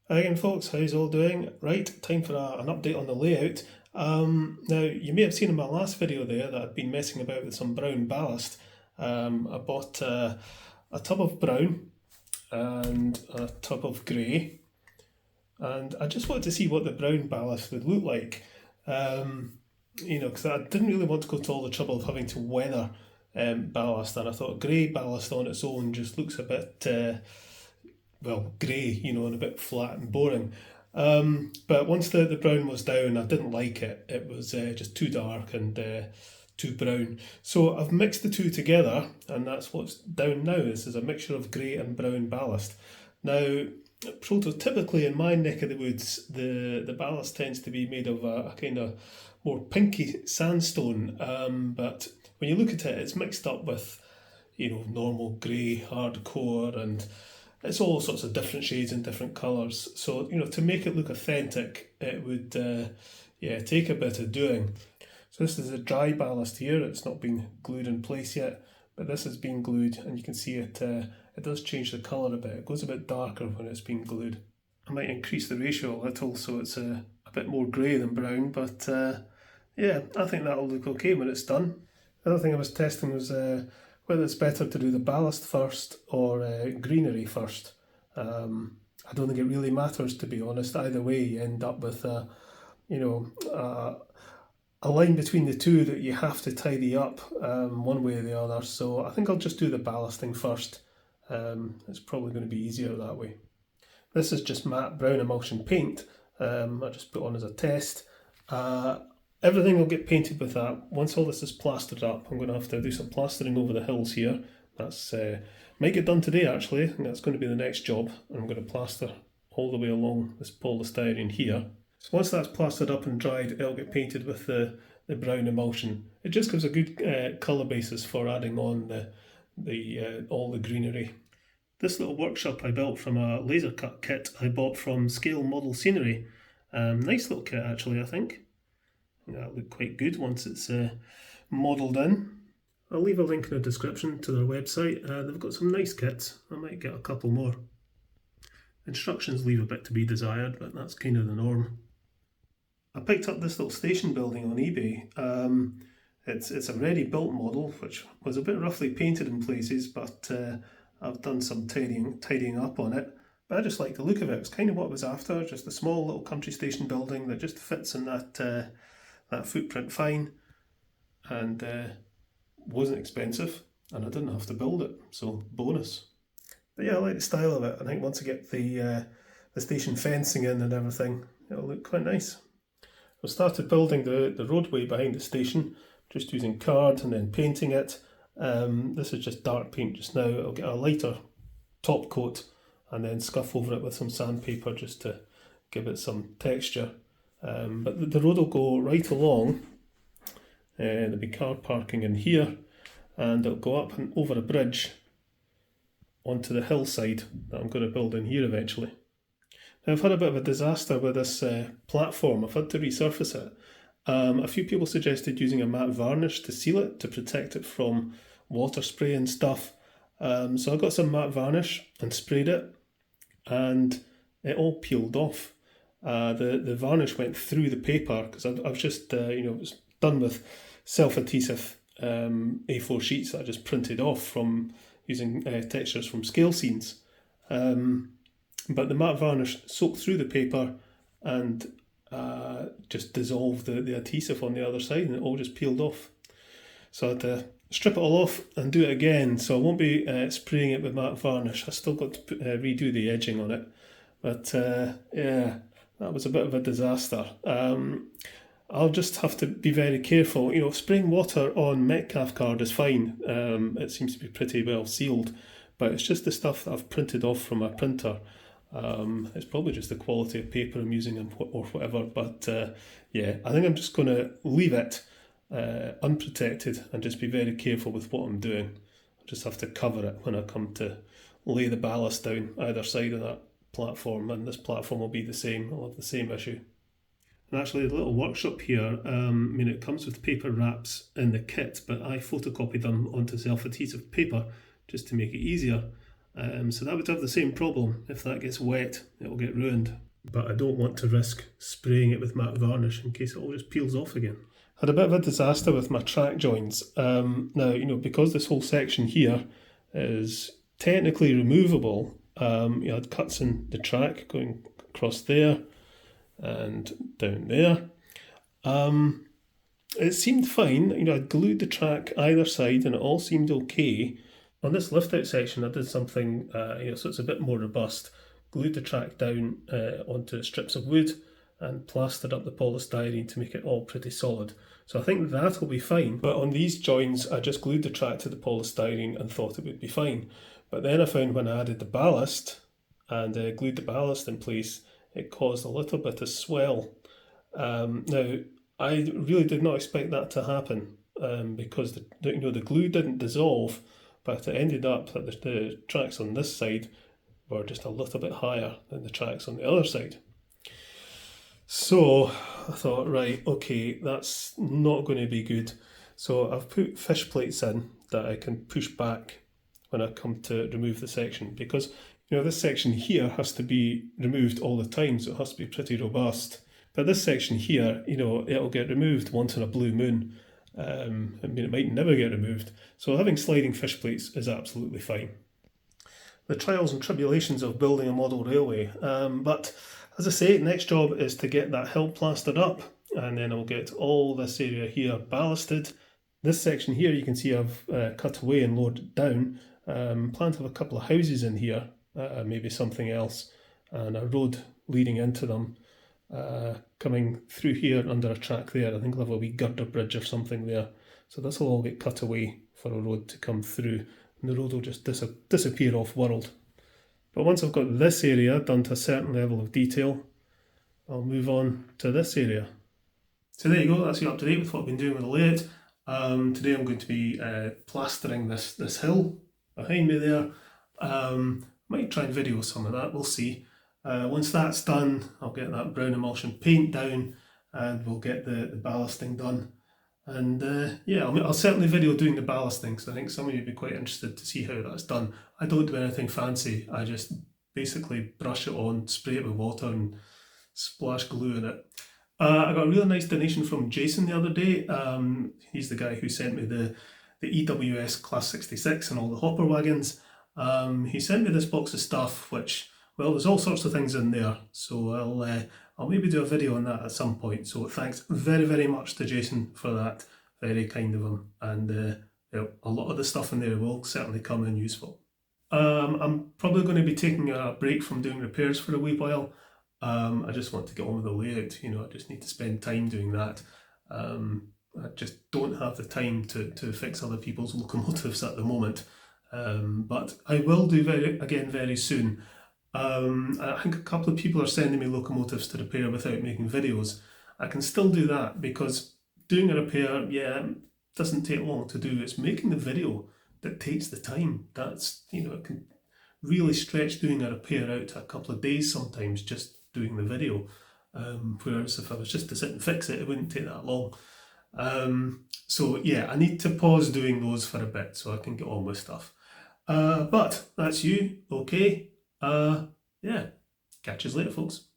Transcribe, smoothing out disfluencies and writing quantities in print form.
Hi again folks, how's all doing? Right, time for an update on the layout. Now, you may have seen in my last video there that I'd been messing about with some brown ballast. I bought a tub of brown and a tub of grey, and I just wanted to see what the brown ballast would look like. Because I didn't really want to go to all the trouble of having to weather ballast, and I thought grey ballast on its own just looks a bit grey, and a bit flat and boring. But once the brown was down, I didn't like it. It was just too dark and too brown. So I've mixed the two together, and that's what's down now. This is a mixture of grey and brown ballast. Now, prototypically in my neck of the woods, the ballast tends to be made of a kind of more pinky sandstone. But when you look at it, it's mixed up with, normal grey, hardcore, and it's all sorts of different shades and different colours. So, to make it look authentic, it would, take a bit of doing. So this is a dry ballast here. It's not been glued in place yet, but this has been glued, and you can see it. It does change the colour a bit. It goes a bit darker when it's been glued. I might increase the ratio a little so it's a bit more grey than brown, but I think that'll look okay when it's done. The other thing I was testing was whether it's better to do the ballast first or greenery first. I don't think it really matters, to be honest. Either way, you end up with a line between the two that you have to tidy up one way or the other. So I think I'll just do the ballasting first. It's probably going to be easier that way. This is just matte brown emulsion paint. I just put on as a test. Everything will get painted with that. Once all this is plastered up, I'm going to have to do some plastering over the hills here. That's might get done today actually. I think that's going to be the next job. I'm going to plaster all the way along this polystyrene here. So once that's plastered up and dried, it'll get painted with the brown emulsion. It just gives a good colour basis for adding on all the greenery. This little workshop I built from a laser cut kit I bought from Scale Model Scenery. Nice little kit actually, I think. That'll look quite good once it's modelled in. I'll leave a link in the description to their website. They've got some nice kits. I might get a couple more. Instructions leave a bit to be desired, but that's kind of the norm. I picked up this little station building on eBay. It's a ready built model, which was a bit roughly painted in places, but I've done some tidying up on it. But I just like the look of it. It's kind of what I was after, just a small little country station building that just fits in that footprint fine, and wasn't expensive, and I didn't have to build it, so bonus. But yeah, I like the style of it. I think once I get the station fencing in and everything, it'll look quite nice. I started building the roadway behind the station, just using card and then painting it. This is just dark paint just now. I'll get a lighter top coat and then scuff over it with some sandpaper just to give it some texture. But the road will go right along. There'll be car parking in here, and it'll go up and over a bridge onto the hillside that I'm going to build in here eventually. Now, I've had a bit of a disaster with this platform. I've had to resurface it. A few people suggested using a matte varnish to seal it, to protect it from water spray and stuff. So I got some matte varnish and sprayed it, and it all peeled off. The varnish went through the paper because I've just it was done with self-adhesive A4 sheets that I just printed off from using textures from scale scenes. But the matte varnish soaked through the paper and just dissolved the adhesive on the other side, and it all just peeled off. So I had to strip it all off and do it again. So I won't be spraying it with matte varnish. I still got to redo the edging on it. But that was a bit of a disaster. I'll just have to be very careful. Spraying water on Metcalf card is fine. It seems to be pretty well sealed, but it's just the stuff that I've printed off from my printer. It's probably just the quality of paper I'm using or whatever, but I think I'm just going to leave it unprotected and just be very careful with what I'm doing. I'll just have to cover it when I come to lay the ballast down either side of that platform, and this platform will be the same. I'll have the same issue. And actually, the little workshop here, it comes with paper wraps in the kit, but I photocopied them onto self-adhesive paper just to make it easier. So that would have the same problem. If that gets wet, it will get ruined. But I don't want to risk spraying it with matte varnish in case it all just peels off again. Had a bit of a disaster with my track joints. Now, because this whole section here is technically removable, you had cuts in the track going across there and down there. It seemed fine. I glued the track either side and it all seemed okay. On this lift out section, I did something, so it's a bit more robust. Glued the track down onto strips of wood and plastered up the polystyrene to make it all pretty solid. So I think that'll be fine. But on these joins, I just glued the track to the polystyrene and thought it would be fine. But then I found when I added the ballast and glued the ballast in place, it caused a little bit of swell. Now, I really did not expect that to happen because the glue didn't dissolve, but it ended up that the tracks on this side were just a little bit higher than the tracks on the other side. So I thought, right, okay, that's not going to be good. So I've put fish plates in that I can push back when I come to remove the section, because this section here has to be removed all the time, so it has to be pretty robust. But this section here, it'll get removed once in a blue moon. It might never get removed. So having sliding fish plates is absolutely fine. The trials and tribulations of building a model railway. But as I say, next job is to get that hill plastered up, and then I'll get all this area here ballasted. This section here you can see I've cut away and lowered it down. Plan to have a couple of houses in here, maybe something else, and a road leading into them. Coming through here under a track there. I think they'll have a wee girder bridge or something there. So this will all get cut away for a road to come through, and the road will just disappear off world. But once I've got this area done to a certain level of detail, I'll move on to this area. So there you go, that's you up to date with what I've been doing with the layout. Today I'm going to be plastering this hill behind me there. Might try and video some of that, we'll see. Once that's done, I'll get that brown emulsion paint down and we'll get the ballasting done. And I'll certainly video doing the ballasting, because I think some of you would be quite interested to see how that's done. I don't do anything fancy, I just basically brush it on, spray it with water and splash glue in it. I got a really nice donation from Jason the other day. He's the guy who sent me the EWS Class 66 and all the hopper wagons. He sent me this box of stuff, which, well, there's all sorts of things in there, so I'll maybe do a video on that at some point. So thanks very, very much to Jason for that. Very kind of him. And a lot of the stuff in there will certainly come in useful. I'm probably going to be taking a break from doing repairs for a wee while. I just want to get on with the layout. I just need to spend time doing that. I just don't have the time to fix other people's locomotives at the moment. But I will do very soon. I think a couple of people are sending me locomotives to repair without making videos. I can still do that, because doing a repair, doesn't take long to do. It's making the video that takes the time. That's, it can really stretch doing a repair out to a couple of days sometimes, just doing the video. Whereas if I was just to sit and fix it, it wouldn't take that long. I need to pause doing those for a bit so I can get on with stuff. But that's you, okay. Catch you later, folks.